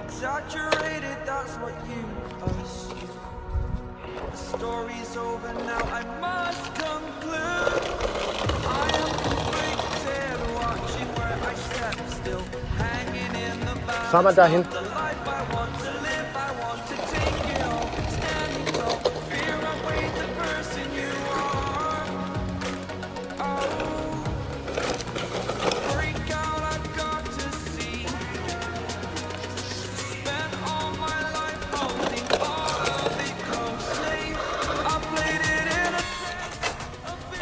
exaggerated, that's what you assume. The story's over now, I must conclude. I am conflicted, watching where I step still, hanging in the Fahr mal dahin. balance of the life I want to live. I want to take it all, standing tall, fear I weighed the person you are. Oh, break out, I've got to see. Spent all my life holding all of it closely. I played it in a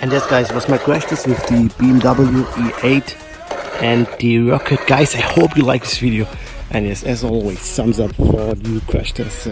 And yes guys, was my crash test with the BMW E8 and the Rocket. Guys, I hope you like this video, and yes, as always, thumbs up for the crash test.